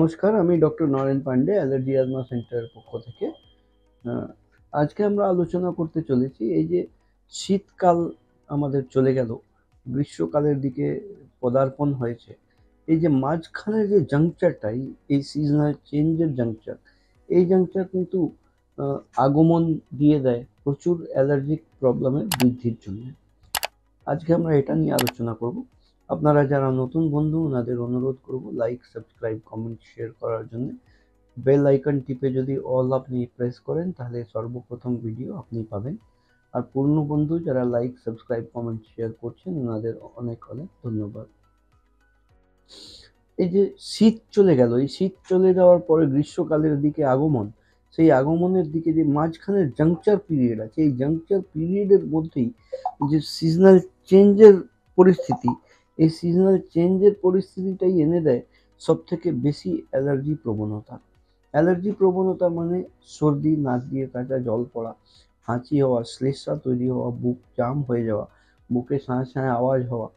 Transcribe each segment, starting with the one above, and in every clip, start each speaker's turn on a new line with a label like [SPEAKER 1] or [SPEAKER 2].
[SPEAKER 1] নমস্কার, আমি doctor Naren Pande, allergy asthma সেন্টারের পক্ষ থেকে। আজকে আমরা আলোচনা করতে চলেছি এই যে শীতকাল আমাদের চলে গেল, গ্রীষ্মকালের দিকে পদার্পণ হয়েছে। এই যে মাঝখানের যে জাংচারটা, এই সিজনাল চেঞ্জের জাংচার, এই জাংচার কিন্তু আগমন দিয়ে দেয় প্রচুর অ্যালার্জিক প্রবলেমের বৃদ্ধির জন্য। আজকে আমরা এটা নিয়ে আলোচনা করব। আপনারা যারা নতুন বন্ধু, ওনাদের অনুরোধ করব লাইক, সাবস্ক্রাইব, কমেন্ট, শেয়ার করার জন্য। বেল আইকন টিপে যদি অল আপনি প্রেস করেন তাহলে সর্বপ্রথম ভিডিও আপনি পাবেন। আর পুরনো বন্ধু যারা লাইক, সাবস্ক্রাইব, কমেন্ট, শেয়ার করছেন, ওনাদের অনেক অনেক ধন্যবাদ। এই যে শীত চলে গেল, এই শীত চলে যাওয়ার পরে গ্রীষ্মকালের দিকে আগমন, সেই আগমনের দিকে যে মাঝখানের জাংচার পিরিয়ড আছে, এই জাংচার পিরিয়ডের মধ্যেই যে সিজনাল চেঞ্জের পরিস্থিতি, এই সিজনাল চেঞ্জের পরিস্থিতিটাই এনে দেয় সব থেকে বেশি অ্যালার্জি প্রবণতা। অ্যালার্জি প্রবণতা মানে সর্দি, নাক দিয়ে কাঁচা জল পড়া, হাঁচি হওয়া, শ্লেষ্মা তৈরি হওয়া, বুক জাম হয়ে যাওয়া, বুকে শাঁ শাঁ আওয়াজ হওয়া,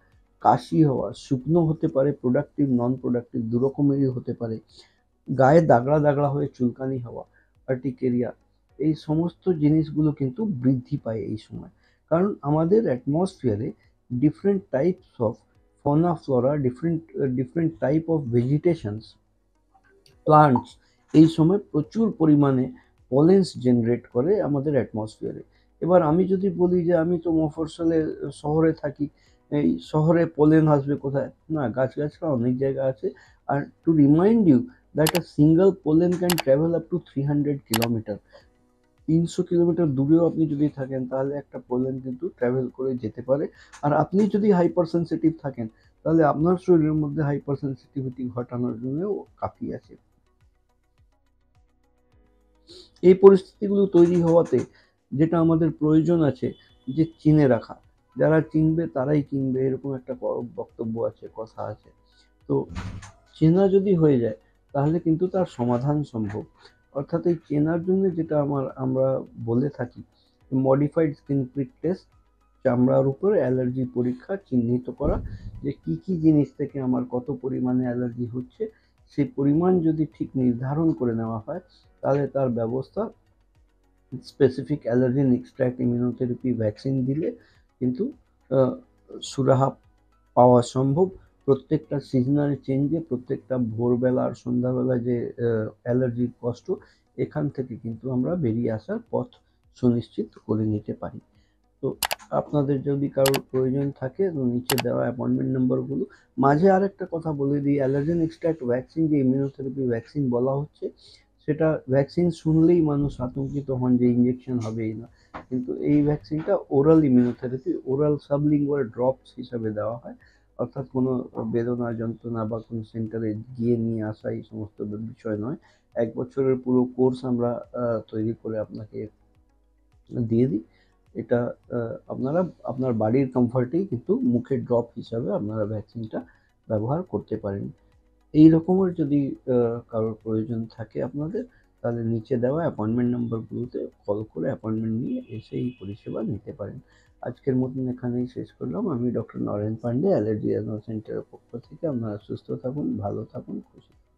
[SPEAKER 1] কাশি হওয়া, শুকনো হতে পারে, প্রোডাক্টিভ, নন প্রোডাক্টিভ দু রকমেরই হতে পারে, গায়ে দাগড়া দাগড়া হয়ে চুলকানি হওয়া, আর্টিকেরিয়া, এই সমস্ত জিনিসগুলো কিন্তু বৃদ্ধি পায় এই সময়। কারণ আমাদের অ্যাটমসফিয়ারে different types of fauna flora, different type of vegetations, plants এই সময় প্রচুর পরিমাণে পলেন্স জেনারেট করে আমাদের অ্যাটমসফিয়ারে। এবার আমি যদি বলি যে আমি তো মফস্বলে শহরে থাকি, এই শহরে পোলেন আসবে কোথায়? না, গাছগাছরা অনেক জায়গা আছে। আর to remind you that a single pollen can travel up to 300 kilometre. 300 kilometre দূরেও আপনি যদি থাকেন তাহলে একটা পোলেন কিন্তু ট্রাভেল করে যেতে পারে। আর আপনি যদি হাইপার সেন্সিটিভ থাকেন তাহলে আপনার শরীরের মধ্যে হাইপার সেন্সিটিভিটি ঘটানোর জন্যও কাফি আছে। এই পরিস্থিতিগুলো তৈরি হওয়াতে যেটা আমাদের প্রয়োজন আছে যে চিনে রাখা, যারা চিনবে তারাই কিনবে, এরকম একটা বক্তব্য আছে, কথা আছে। তো চেনা যদি হয়ে যায় তাহলে কিন্তু তার সমাধান সম্ভব। অর্থাৎ এই চেনার জন্য যেটা আমরা বলে থাকি মডিফাইড স্কিন প্রিক টেস্ট, চামড়ার উপরে অ্যালার্জি পরীক্ষা চিহ্নিত করা, যে কি কি জিনিস থেকে আমার কত পরিমাণে অ্যালার্জি হচ্ছে, সেই পরিমাণ যদি ঠিক নির্ধারণ করে নেওয়া হয় তাহলে তার ব্যবস্থা specific allergen extract immunotherapy vaccine দিলে কিন্তু সুরাহা পাওয়া সম্ভব। প্রত্যেকটা সিজনাল চেঞ্জে, প্রত্যেকটা ভোরবেলা আর সন্ধ্যাবেলা যে অ্যালার্জির কষ্ট, এখান থেকে কিন্তু আমরা বেরিয়ে আসার পথ সুনিশ্চিত করে নিতে পারি। তো আপনাদের যদি কারোর প্রয়োজন থাকে তো নিচে দেওয়া অ্যাপয়েন্টমেন্ট নাম্বারগুলো। মাঝে আরেকটা কথা বলে দিই, অ্যালার্জেন এক্সট্রাক্ট ভ্যাকসিন যে ইমিউনোথেরাপি ভ্যাকসিন বলা হচ্ছে, সেটা ভ্যাকসিন শুনলেই মানুষ আতঙ্কিত হন যে ইঞ্জেকশন হবেই না, কিন্তু এই ভ্যাকসিনটা oral immunotherapy, oral sublingual drops হিসাবে দেওয়া হয়। অর্থাৎ কোনো বেদনা, যন্ত্রণা বা কোনো সেন্টারে গিয়ে নিয়ে আসা এই সমস্ত বিষয় নয়। 1 বছরের পুরো কোর্স আমরা তৈরি করে আপনাকে দিয়ে দিই। এটা আপনারা আপনার বাড়ির কমফর্টেই কিন্তু মুখে ড্রপ হিসাবে আপনারা ভ্যাকসিনটা ব্যবহার করতে পারেন। এই রকমের যদি কারোর প্রয়োজন থাকে আপনাদের, তাহলে নিচে দেওয়া অ্যাপয়েন্টমেন্ট নাম্বারগুলোতে কল করে অ্যাপয়েন্টমেন্ট নিয়ে এসে এই পরিষেবা নিতে পারেন। আজকের মতন এখানেই শেষ করলাম। আমি doctor Naren Pande, allergy asthma সেন্টারের পক্ষ থেকে। আপনারা সুস্থ থাকুন, ভালো থাকুন, খুশি থাকুন।